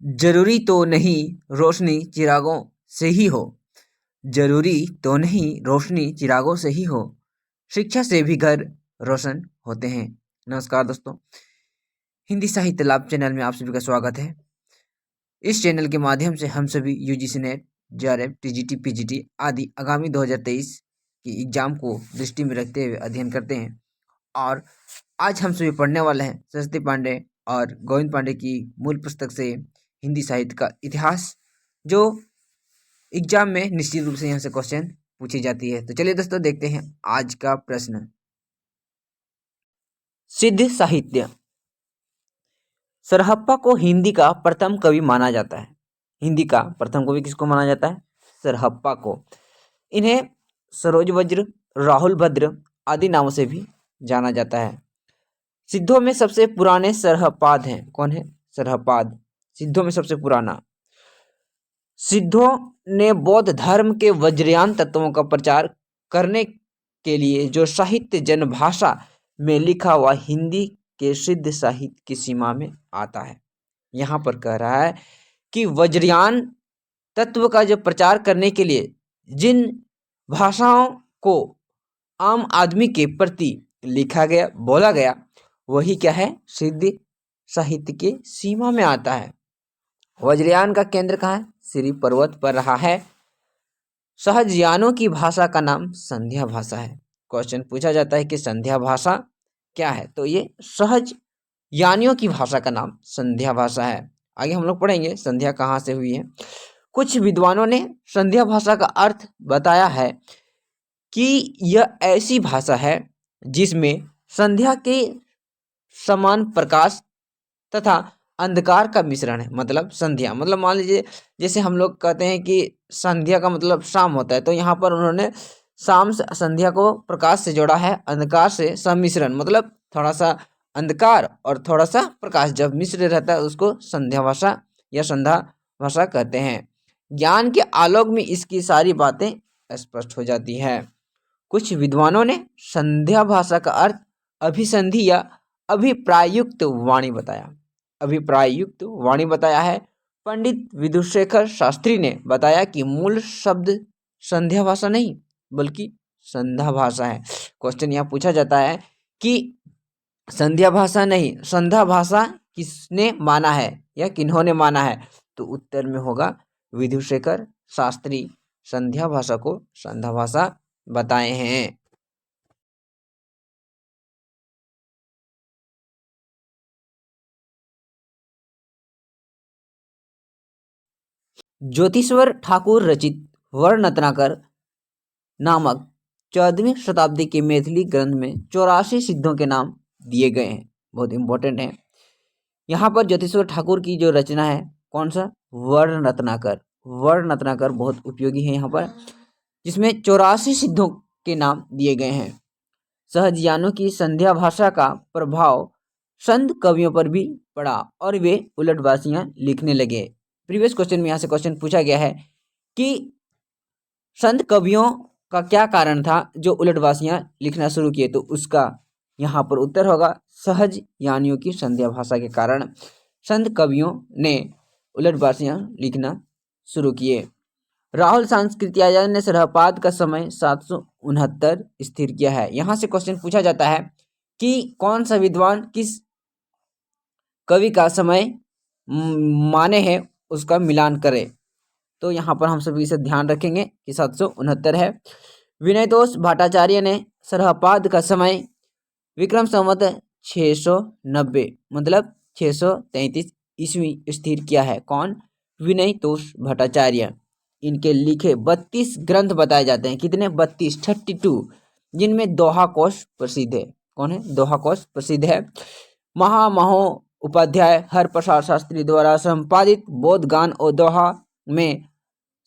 जरूरी तो नहीं रोशनी चिरागों से ही हो, जरूरी तो नहीं रोशनी चिरागों से ही हो, शिक्षा से भी घर रोशन होते हैं। नमस्कार दोस्तों, हिंदी साहित्य लाभ चैनल में आप सभी का स्वागत है। इस चैनल के माध्यम से हम सभी UGC net, JRF, TGT, PGT आदि आगामी 2023 की एग्जाम को दृष्टि में रखते हुए अध्ययन करते हैं। और आज हम सभी पढ़ने वाले हैं सरस्वती पांडे और गोविंद पांडे की मूल पुस्तक से हिंदी साहित्य का इतिहास, जो एग्जाम में निश्चित रूप से यहाँ से क्वेश्चन पूछी जाती है। तो चलिए दोस्तों, देखते हैं आज का प्रश्न। सिद्ध साहित्य। सरहप्पा को हिंदी का प्रथम कवि माना जाता है। हिंदी का प्रथम कवि किसको माना जाता है? सरहप्पा को। इन्हें सरोज वज्र, राहुल भद्र आदि नामों से भी जाना जाता है। सिद्धों में सबसे पुराने सरहपाद हैं। कौन है? सरहपाद सिद्धों में सबसे पुराना। सिद्धों ने बौद्ध धर्म के वज्रयान तत्वों का प्रचार करने के लिए जो साहित्य जनभाषा में लिखा हुआ हिंदी के सिद्ध साहित्य की सीमा में आता है। यहाँ पर कह रहा है कि वज्रयान तत्व का जो प्रचार करने के लिए जिन भाषाओं को आम आदमी के प्रति लिखा गया, बोला गया, वही क्या है? सिद्ध साहित्य के सीमा में आता है। वज्रयान का केंद्र कहाँ है? श्री पर्वत पर रहा है। सहजयानों की भाषा का नाम संध्या भाषा है। क्वेश्चन पूछा जाता है कि संध्या भाषा क्या है? तो ये सहज यानियों की भाषा का नाम संध्या भाषा है। आगे हम लोग पढ़ेंगे संध्या कहाँ से हुई है। कुछ विद्वानों ने संध्या भाषा का अर्थ बताया है कि यह ऐसी भाषा है जिसमें संध्या के समान प्रकाश तथा अंधकार का मिश्रण है। मतलब संध्या मतलब मान लीजिए जैसे हम लोग कहते हैं कि संध्या का मतलब शाम होता है, तो यहाँ पर उन्होंने शाम से संध्या को प्रकाश से जोड़ा है, अंधकार से सम्मिश्रण, मतलब थोड़ा सा अंधकार और थोड़ा सा प्रकाश जब मिश्र रहता है उसको संध्या भाषा या संध्या भाषा कहते हैं। ज्ञान के आलोक में इसकी सारी बातें स्पष्ट हो जाती है। कुछ विद्वानों ने संध्या भाषा का अर्थ अभिसंधि या अभिप्रायुक्त वाणी बताया। अभिप्रायुक्त वाणी बताया है। पंडित विदुशेखर शास्त्री ने बताया कि मूल शब्द संध्या भाषा नहीं बल्कि संध्या भाषा है। क्वेश्चन यहाँ पूछा जाता है कि संध्या भाषा नहीं, संध्या भाषा किसने माना है या किन्होंने माना है? तो उत्तर में होगा विदुशेखर शास्त्री संध्या भाषा को संध्या भाषा बताए हैं। ज्योतिश्वर ठाकुर रचित वर्णरत्नाकर नामक 14वीं शताब्दी के मैथिली ग्रंथ में 84 सिद्धों के नाम दिए गए हैं। बहुत इंपॉर्टेंट है। यहाँ पर ज्योतिश्वर ठाकुर की जो रचना है, कौन सा? वर्णरत्नाकर। वर्णरत्नाकर बहुत उपयोगी है यहाँ पर, जिसमें 84 सिद्धों के नाम दिए गए हैं। सहजयानों की संध्या भाषा का प्रभाव संत कवियों पर भी पड़ा और वे उलटवासियां लिखने लगे। प्रीवियस क्वेश्चन में यहाँ से क्वेश्चन पूछा गया है कि संत कवियों का क्या कारण था जो उलटवासियां लिखना शुरू किए, तो उसका यहाँ पर उत्तर होगा सहज यानियों की संध्या भाषा के कारण संत कवियों ने उलटवासियां लिखना शुरू किए। राहुल सांस्कृत्याचार्य ने सरहपाद का समय 769 स्थिर किया है। यहाँ से क्वेश्चन पूछा जाता है कि कौन सा विद्वान किस कवि का समय माने हैं, उसका मिलान करें। तो यहाँ पर हम सभी इसे ध्यान रखेंगे कि 769 है। विनयतोष भट्टाचार्य ने सरहपाद का समय विक्रम संवत 690 मतलब 633 ईस्वी स्थिर किया है। कौन? विनयतोष भट्टाचार्य। इनके लिखे 32 ग्रंथ बताए जाते हैं। कितने? 32, जिनमें दोहा कोश प्रसिद्ध है। कौन है? दोहा कोश प्रसिद्ध है। महामहो उपाध्याय हरप्रसाद शास्त्री द्वारा संपादित बोध गान और दोहा में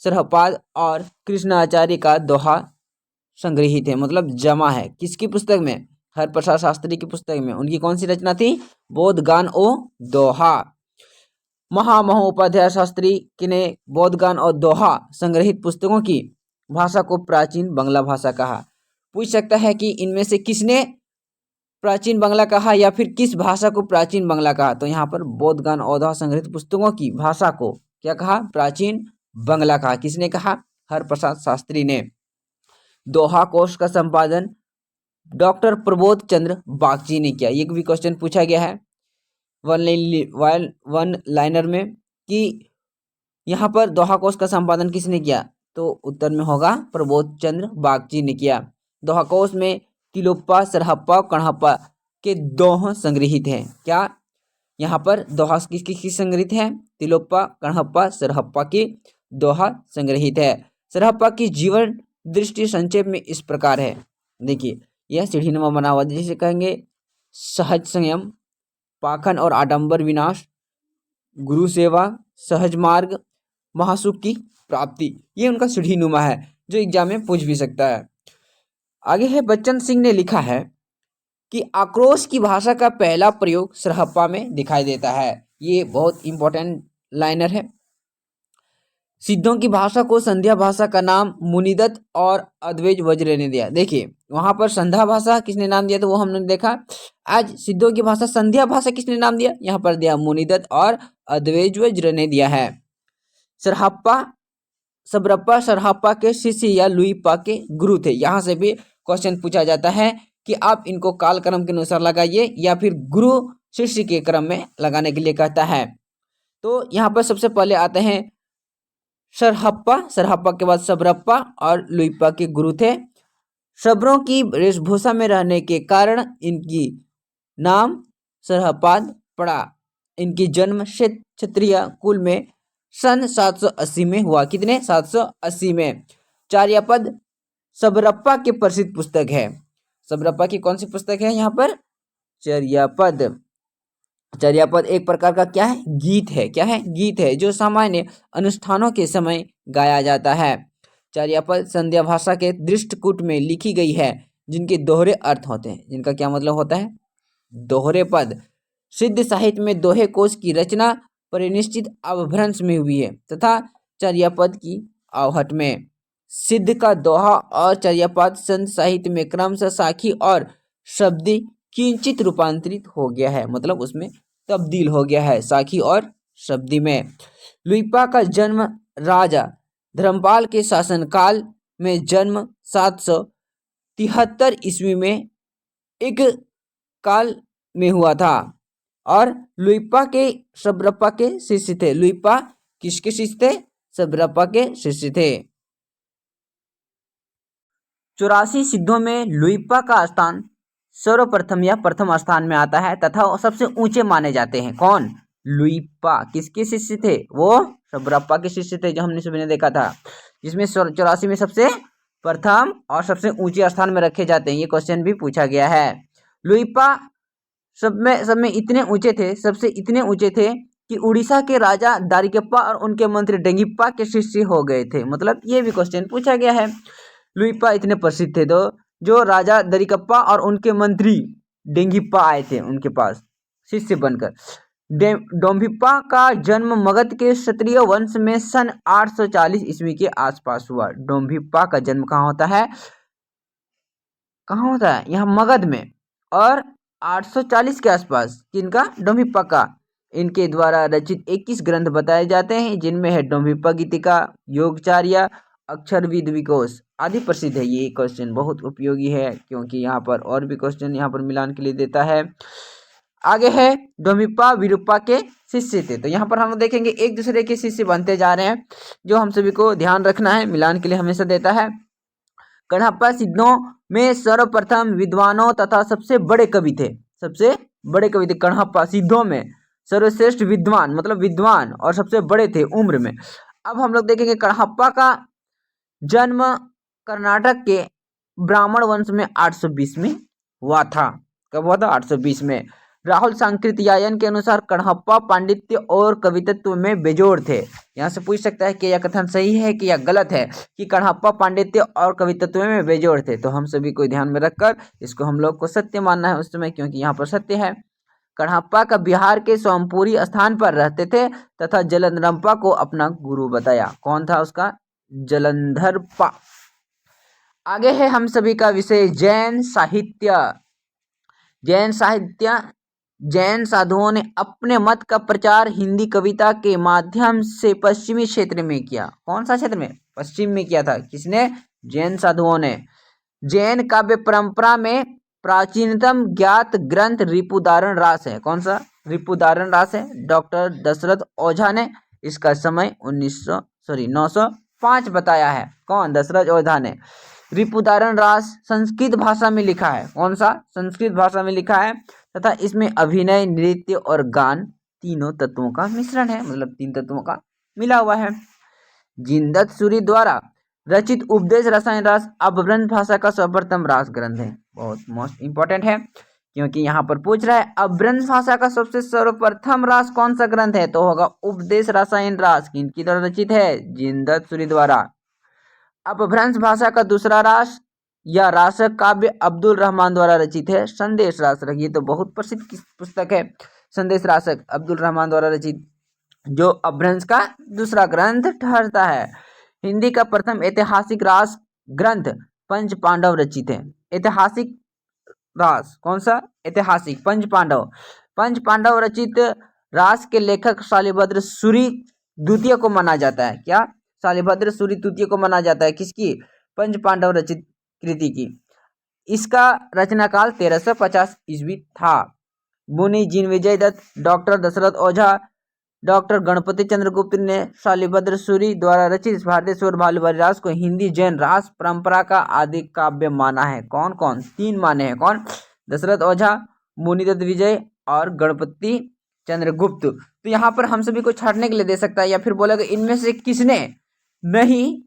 सरहपाद और कृष्णाचार्य का दोहा संग्रहित है, मतलब जमा है। किसकी पुस्तक में? हरप्रसाद शास्त्री की पुस्तक में। उनकी कौन सी रचना थी? बोध गान और दोहा। महामहोपाध्याय शास्त्री ने बोधगान और दोहा संग्रहित पुस्तकों की भाषा को प्राचीन बांग्ला भाषा कहा। पूछ सकता है कि इनमें से किसने प्राचीन बांग्ला कहा या फिर किस भाषा को प्राचीन बांग्ला कहा? तो यहाँ पर बोधगण औधा संग्रहित पुस्तकों की भाषा को क्या कहा? प्राचीन बांग्ला कहा। किसने कहा? हरप्रसाद शास्त्री ने। दोहा कोश का संपादन डॉक्टर प्रबोध चंद्र बागची ने किया। ये भी क्वेश्चन पूछा गया है वन लाइनर में कि यहाँ पर दोहा कोश का संपादन किसने किया? तो उत्तर में होगा प्रबोध चंद्र बागची ने किया। दोहा कोश में तिलोप्पा, सरहप्पा और कणहप्पा के दोहा संग्रहित हैं। क्या यहाँ पर दोहा किसकी संग्रहित है? तिलोप्पा, कणहप्पा, सरहप्पा की दोहा संग्रहित है। सरहप्पा की जीवन दृष्टि संक्षेप में इस प्रकार है। देखिए, यह सीढ़ीनुमा बना हुआ, जिसे कहेंगे सहज संयम, पाखंड और आडंबर विनाश, गुरु सेवा, सहज मार्ग, महासुख की प्राप्ति। ये उनका सीढ़ीनुमा है जो एग्जाम में पूछ भी सकता है। आगे है बच्चन सिंह ने लिखा है कि आक्रोश की भाषा का पहला प्रयोग सरहप्पा में दिखाई देता है। ये बहुत इंपॉर्टेंट लाइनर है। सिद्धों की भाषा को संध्या भाषा का नाम मुनिदत्त और अद्वैज वज्र ने दिया। देखिए, वहां पर संध्या भाषा किसने नाम दिया? तो वो हमने देखा। आज सिद्धों की भाषा संध्या भाषा किसने नाम दिया? यहाँ पर दिया मुनिदत्त और अद्वैज वज्र ने दिया है। सबरप्पा सरहप्पा के शिष्य या लुइपा के गुरु थे। यहाँ से भी क्वेश्चन पूछा जाता है कि आप इनको काल क्रम के अनुसार लगाइए या फिर गुरु शिष्य के क्रम में लगाने के लिए कहता है। तो यहाँ पर सबसे पहले आते हैं सरहप्पा, सरहप्पा के बाद सबरप्पा और लुइपा के गुरु थे। शबरों की वेशभूषा में रहने के कारण इनकी नाम सरहपाद पड़ा। इनकी जन्म क्षत्रिय कुल में सन 780 में हुआ। कितने? 780 में। चार्यापद सबरप्पा की प्रसिद्ध पुस्तक है। सबरप्पा की कौन सी पुस्तक है? यहाँ पर चर्यापद। चर्यापद एक प्रकार का क्या है? गीत है। क्या है? गीत है, जो सामान्य अनुष्ठानों के समय गाया जाता है। चर्यापद संध्या भाषा के दृष्टकूट में लिखी गई है, जिनके दोहरे अर्थ होते हैं। जिनका क्या मतलब होता है? दोहरे पद। सिद्ध साहित्य में दोहे कोश की रचना परिनिश्चित अवभ्रंश में हुई है तथा चर्यापद की आवहट में। सिद्ध का दोहा और चर्यापद संत साहित्य में क्रमशः साखी और शब्दी किंचित रूपांतरित हो गया है, मतलब उसमें तब्दील हो गया है साखी और शब्दी में। लुइपा का जन्म राजा धर्मपाल के शासनकाल में जन्म 773 ईस्वी में एक काल में हुआ था और लुइपा के सबरप्पा के शिष्य थे। लुइपा किसके शिष्य थे? सबरप्पा के शिष्य थे। 84 सिद्धों में लुइपा का स्थान सर्वप्रथम या प्रथम स्थान में आता है तथा सबसे ऊंचे माने जाते हैं। कौन? लुइपा किसके शिष्य थे? वो सबरप्पा के शिष्य थे, जो हमने सुबह देखा था, जिसमें 84 में सबसे प्रथम और सबसे ऊंचे स्थान में रखे जाते हैं। ये क्वेश्चन भी पूछा गया है। लुइपा सब में इतने ऊंचे थे, सबसे इतने ऊंचे थे कि उड़ीसा के राजा दारिकेप्पा और उनके मंत्री डेंगिप्पा के शिष्य हो गए थे। मतलब ये भी क्वेश्चन पूछा गया है। लुइपा इतने प्रसिद्ध थे तो जो राजा दारिकेप्पा और उनके मंत्री डेंगिप्पा आए थे उनके पास शिष्य बनकर। डोम्भिप्पा का जन्म मगध के क्षत्रिय वंश में सन 840 ईस्वी के आसपास हुआ। डोम्भिप्पा का जन्म कहाँ होता है? कहाँ होता है? यहाँ मगध में। और 840 के आसपास किनका? डोम्भिप्पा का। इनके द्वारा रचित 21 ग्रंथ बताए जाते हैं, जिनमें है डोम्भिप्पा गीतिका, योगचार्य, अक्षरविद विकोश आदि प्रसिद्ध है। ये क्वेश्चन बहुत उपयोगी है क्योंकि यहाँ पर और भी क्वेश्चन यहाँ पर मिलान के लिए देता है। आगे है डोम्भिप्पा विरूपा के शिष्य थे। तो यहाँ पर हम देखेंगे एक दूसरे के शिष्य बनते जा रहे हैं, जो हम सभी को ध्यान रखना है, मिलान के लिए हमेशा देता है। कणहप्पा सिद्धों में सर्वप्रथम विद्वानों तथा सबसे बड़े कवि थे। सबसे बड़े कवि थे कणहप्पा सिद्धों में। सर्वश्रेष्ठ विद्वान मतलब विद्वान और सबसे बड़े थे उम्र में। अब हम लोग देखेंगे कणहप्पा का जन्म कर्नाटक के ब्राह्मण वंश में 820 में हुआ था। कब हुआ था? 820 में। राहुल सांकृत्यायन के अनुसार कणहप्पा पांडित्य और कवित्व में बेजोड़ थे। यहाँ से पूछ सकता है कि यह कथन सही है कि यह गलत है कि कणहप्पा पांडित्य और कवित्व में बेजोड़ थे। तो हम सभी को ध्यान में रखकर इसको हम लोग को सत्य मानना है उस समय, क्योंकि यहाँ पर सत्य है। कणहप्पा का बिहार के सोमपुरी स्थान पर रहते थे तथा जलंधरप्पा को अपना गुरु बताया। कौन था उसका? जलंधरप्पा। आगे है हम सभी का विषय जैन साहित्य। जैन साहित्य, जैन साधुओं ने अपने मत का प्रचार हिंदी कविता के माध्यम से पश्चिमी क्षेत्र में किया। कौन सा क्षेत्र में? पश्चिम में किया था। किसने? जैन साधुओं ने। जैन काव्य परंपरा में प्राचीनतम ज्ञात ग्रंथ रिपुदारण रास है। कौन सा? रिपुदारण रास है। डॉक्टर दशरथ ओझा ने इसका समय 905 बताया है। कौन? दशरथ ओझा ने। रिपुदारण रास संस्कृत भाषा में लिखा है। कौन सा? संस्कृत भाषा में लिखा है तथा इसमें अभिनय, नृत्य और गान तीनों तत्वों का मिश्रण है, मतलब 3 तत्वों का मिला हुआ है। जिनदत्त सूरी द्वारा रचित उपदेश रसायन रास अपभ्रंश भाषा का सर्वप्रथम रास ग्रंथ है। बहुत मोस्ट इंपॉर्टेंट है क्योंकि यहाँ पर पूछ रहा है अपभ्रंश भाषा का सबसे सर्वप्रथम रास कौन सा ग्रंथ है, तो होगा उपदेश रसायन रास। किनकी द्वारा रचित है? जिनदत्त सूरी द्वारा। अपभ्रंश भाषा का दूसरा रास या रासक काव्य अब्दुल रहमान द्वारा रचित है, संदेश रासक। ये तो बहुत प्रसिद्ध पुस्तक है, संदेश रासक अब्दुल रहमान द्वारा रचित, जो अपभ्रंश का दूसरा ग्रंथ ठहरता है। हिंदी का प्रथम ऐतिहासिक रास ग्रंथ पंच पांडव रचित है। ऐतिहासिक रास कौन सा? ऐतिहासिक पंच पांडव। पंच पांडव रचित रास के लेखक शालिभद्र सूरी द्वितीय को माना जाता है। क्या? शालिभद्र सूरी द्वितीय को माना जाता है। किसकी? पंच पांडव रचित कृति की। इसका रचना काल 1350 ईस्वी था। मुनि जिनविजय दत्त, डॉक्टर दशरथ ओझा, डॉक्टर गणपति चंद्रगुप्त ने शालिभद्र सूरी द्वारा रचित भारतेश्वर बाहुबली रास को हिंदी जैन रास परंपरा का आदि काव्य माना है। कौन कौन? 3 माने हैं। कौन? दशरथ ओझा, मुनिदत्त विजय और गणपति चंद्रगुप्त। तो यहाँ पर हम सभी को छाटने के लिए दे सकता है या फिर बोलेगा इनमें से किसने नहीं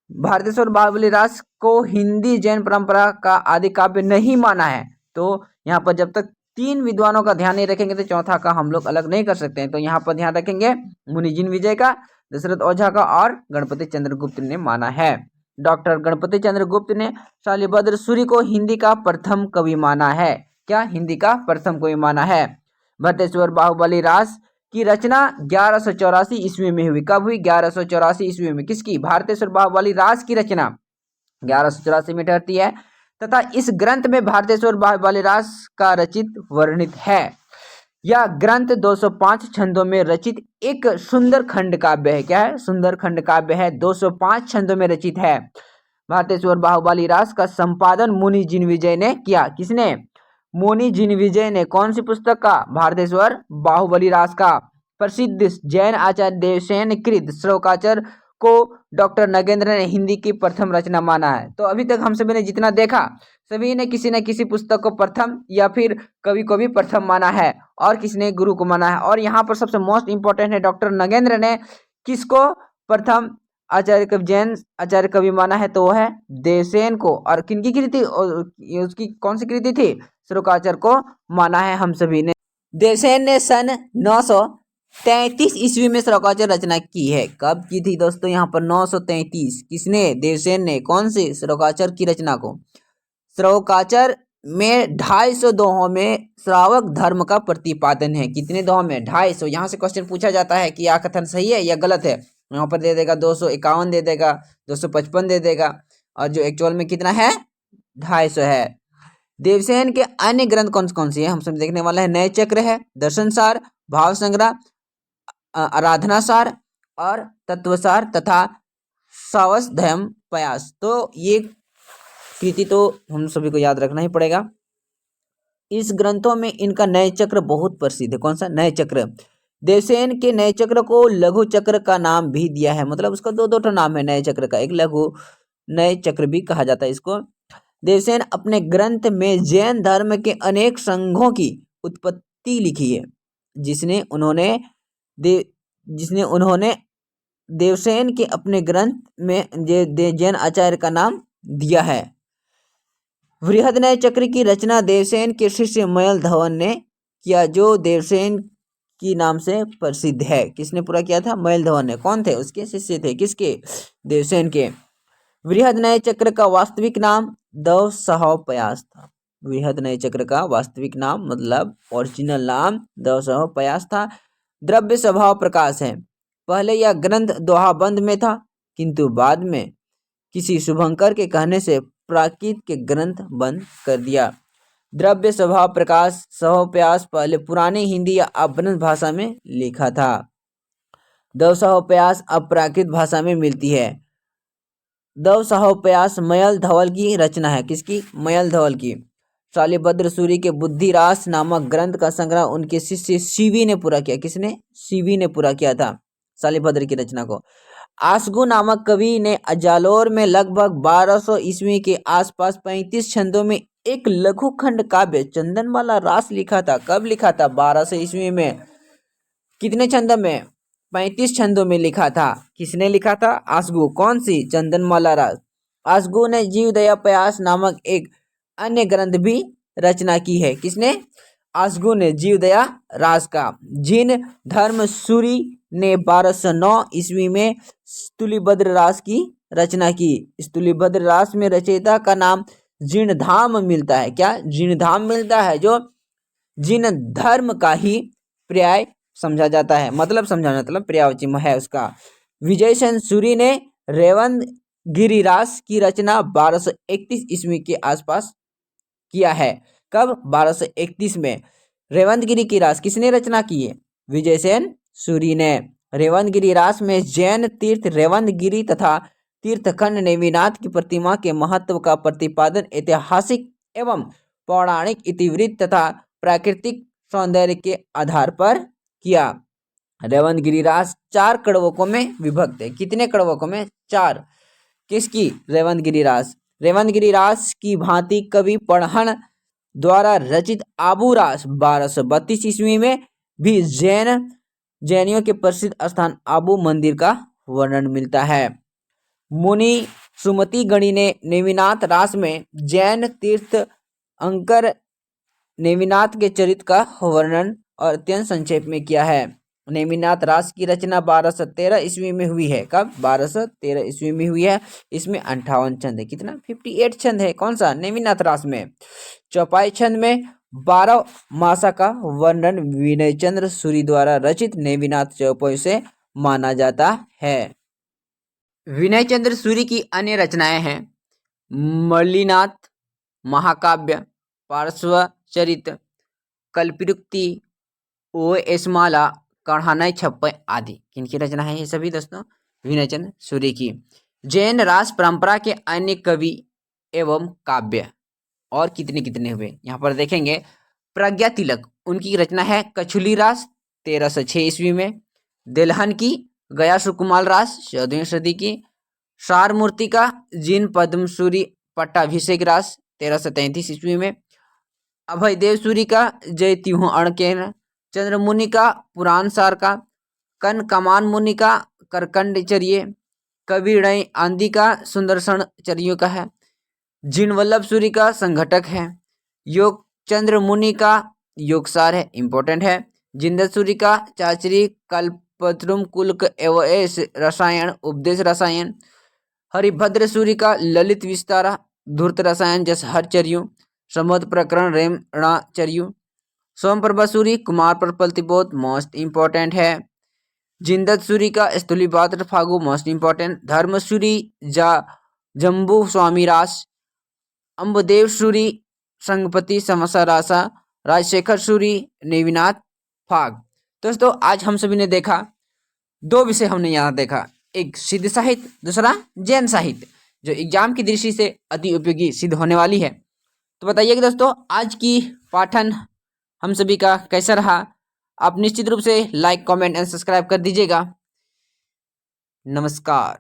भारतेश्वर बाहुबली रास को हिंदी जैन परंपरा का आदि काव्य नहीं माना है। तो यहाँ पर जब तक 3 विद्वानों का ध्यान नहीं रखेंगे तो चौथा का हम लोग अलग नहीं कर सकते हैं। तो यहाँ पर ध्यान रखेंगे मुनि जिनविजय का, दशरथ ओझा का और गणपति चंद्रगुप्त ने माना है। डॉक्टर गणपति चंद्रगुप्त ने शालिभद्र सूरी को हिंदी का प्रथम कवि माना है। क्या? हिंदी का प्रथम कवि माना है। भारतेश्वर बाहुबली रास की रचना 1184 ईस्वी में हुई। कब हुई? 1184 ईस्वी में। किसकी? भारतेश्वर बाहुबली रास की रचना 1184 में ठहरती है तथा इस ग्रंथ में भारतेश्वर बाहुबली रास का रचित वर्णित है। यह ग्रंथ 205 छंदों में रचित एक सुंदर खंड काव्य है। क्या है? सुंदर खंड काव्य है, 205 छंदों में रचित है। भारतेश्वर बाहुबली रास का संपादन मुनि जिनविजय ने किया। किसने? मुनि जिनविजय ने। कौन सी पुस्तक का? भारतेश्वर बाहुबली रास का। प्रसिद्ध जैन आचार्य देवसेन कृत श्लोकाचार्य को डॉक्टर नगेंद्र ने हिंदी की प्रथम रचना माना है। तो अभी तक हम सभी ने जितना देखा, सभी ने किसी न किसी पुस्तक को प्रथम या फिर कवि को भी प्रथम माना है और किसी ने गुरु को माना है। और यहाँ पर सबसे मोस्ट इंपॉर्टेंट है, डॉक्टर नगेंद्र ने किसको प्रथम आचार्य कवि, जैन आचार्य कवि माना है? तो वो है देवसेन को। और किनकी कृति? उसकी कौन सी कृति थी? श्लोकाचार्य को माना है हम सभी ने। देवसेन ने सन 933 ईस्वी में श्लोकाचार्य रचना की है। कब की थी दोस्तों? यहाँ पर 933। किसने? देवसेन ने। कौन से? श्लोकाचार्य की रचना को। श्लोकाचार्य में 250 दोहों में श्रावक धर्म का प्रतिपादन है। कितने दोहों में? 250। यहाँ से क्वेश्चन पूछा जाता है कि यह कथन सही है या गलत है। यहाँ पर दे देगा 251 दे देगा, 255 दे देगा और जो एक्चुअल में कितना है? 250 है। देवसेन के अन्य ग्रंथ कौन कौन से हैं हम सब देखने वाले हैं। नए चक्र है, दर्शन सार, भाव संग्रह, आराधना सार और तत्वसार तथा स्वाध्याय प्रयास। तो ये कृति तो हम सभी को याद रखना ही पड़ेगा। इस ग्रंथों में इनका नए चक्र बहुत प्रसिद्ध है। कौन सा? नए चक्र। देवसेन के नए चक्र को लघु चक्र का नाम भी दिया है, मतलब उसका दो नाम है नए चक्र का, एक लघु नए चक्र भी कहा जाता है इसको। देवसेन अपने ग्रंथ में जैन धर्म के अनेक संघों की उत्पत्ति लिखी है, जिसने उन्होंने देवसेन के अपने ग्रंथ में जैन आचार्य का नाम दिया है। बृहद नए चक्र की रचना देवसेन के शिष्य मयल धवन ने किया, जो देवसेन की नाम से प्रसिद्ध है। किसने पूरा किया था? मयल धवन ने। कौन थे? उसके शिष्य थे। किसके? देवसेन के। बृहद नए चक्र का वास्तविक नाम दवसहोपयास था। बृहद नए चक्र का वास्तविक नाम मतलब ओरिजिनल नाम दवसहोपयास था। द्रव्य स्वभाव प्रकाश है। पहले यह ग्रंथ दोहाबंद में था, किंतु बाद में किसी शुभंकर के कहने से प्राकृत के ग्रंथ बंद कर दिया। द्रव्य स्वभाव प्रकाश सहोप्यास पहले पुरानी हिंदी या अपभ्रंश भाषा में लिखा था। दवसहोप्यास अब प्राकृत भाषा में मिलती है। दवसहोप्यास मयल धवल की रचना है। किसकी? मयल धवल की। शालिभद्र सूरी के बुद्धिरास नामक ग्रंथ का संग्रह उनके शिष्य शिवी ने पूरा किया। किसने? शिवी ने पूरा किया था शालिभद्र की रचना को। आसगु नामक कवि ने अजालोर में लगभग 1200 ईस्वी के आसपास 35 छंदों में एक लघुखंड काव्य चंदनमाला रास लिखा था। कब लिखा था? 1200 ईस्वी में। कितने छंदों में? 35 छंदों में लिखा था। किसने लिखा था? आसगु। कौन सी? चंदनमाला रास। आसगु ने जीवदया प्रयास नामक एक अन्य ग्रंथ भी रचना की है। किसने? आसगु ने जीवदया रास का। जिन धर्मसूरी ने 1209 ईस्वी में स्तुलिभद्र रास की रचना की। स्तुलिभद्र रास में रचयिता का नाम जीर्णधाम मिलता है। क्या? जीर्णधाम मिलता है, जो जिन धर्म का ही पर्याय समझा जाता है। मतलब पर्यायवाची है उसका। विजय सेन सूरी ने रेवंद गिरिरास की रचना 1231 ईस्वी के आसपास किया है। कब? 1231 में। रेवंदगिरी की रास किसने रचना की है? विजय सेन सूरी ने। रेवंदगिरी रास में जैन तीर्थ रेवंदगिरी तथा तीर्थखंड नेमिनाथ की प्रतिमा के महत्व का प्रतिपादन ऐतिहासिक एवं पौराणिक इतिवृत्त तथा प्राकृतिक सौंदर्य के आधार पर किया। रेवंदगिरी रास 4 कड़वकों में विभक्त है। कितने कड़वकों में? 4। किसकी? रेवंदगिरी रास। रेवंदगिरी रास की भांति कवि पढ़हन द्वारा रचित आबू रास 1232 ईस्वी में भी जैनियों के प्रसिद्ध स्थान आबू मंदिर का वर्णन मिलता है। मुनि सुमति गणी ने नेमिनाथ रास में जैन तीर्थ अंकर नेमिनाथ के चरित्र का वर्णन और अत्यंत संक्षेप में किया है। नेमिनाथ रास की रचना 1213 ईस्वी में हुई है। कब? 1213 ईस्वी में हुई है। इसमें 58 छंद है। कितना? 58 छंद है। कौन सा? नेमिनाथ रास में। चौपाई छंद में 12 मासा का वर्णन विनयचंद्र सूरी द्वारा रचित नेमिनाथ चौपाई से माना जाता है। विनयचंद्र सूरी की अन्य रचनाएं हैं मल्लिनाथ महाकाव्य, पार्श्वचरित, कल्पिरुक्ति, ओएसमाला, कढ़ानय छप्पय आदि। किनकी रचना है ये सभी दोस्तों? विनयचंद्र सूरी की। जैन रास परंपरा के अन्य कवि एवं काव्य और कितने कितने हुए यहाँ पर देखेंगे। प्रज्ञा तिलक, उनकी रचना है कछुली रास 1306 ईस्वी में। देलहन की गया सुकुमार रास 14वीं सदी की। सार मूर्ति का जिन पद्मसूरी पट्टाभिषेक रास 1333 ईस्वी में। अभयदेव सूरी का जय तिहु अणकेन। चंद्रमुनि का पुराण सार का। कन कमान मुनि का करकंड चर्य। कबीर आंधी का सुंदरसन चर्यों का है। जिनवल्लभ सूरी का संघटक है। योग चंद्र मुनि का योगसार है, इंपॉर्टेंट है। जिंदत सूरी का चाचरी कल्पत्रुम कुल्क एवं रसायन उपदेश रसायन। हरिभद्र सूरी का ललित विस्तारा धूर्त रसायन जस हर चर्यु समोद प्रकरण रेमणाचर्यु। सोमप्रभा सूरी कुमार पर प्रतिबोध मोस्ट इंपॉर्टेंट है। जिंदत सूरी का स्थूलिपात्र फागु मोस्ट इंपॉर्टेंट। धर्मसूरी जम्बू स्वामी रास। अम्बदेव सूरी संगपति समसा रासा। राजशेखर सूरी नेविनाथ फाग। दोस्तों आज हम सभी ने देखा 2 विषय हमने यहाँ देखा, एक सिद्ध साहित्य, दूसरा जैन साहित्य, जो एग्जाम की दृष्टि से अति उपयोगी सिद्ध होने वाली है। तो बताइए कि दोस्तों आज की पाठन हम सभी का कैसा रहा? आप निश्चित रूप से लाइक, कमेंट एंड सब्सक्राइब कर दीजिएगा। नमस्कार।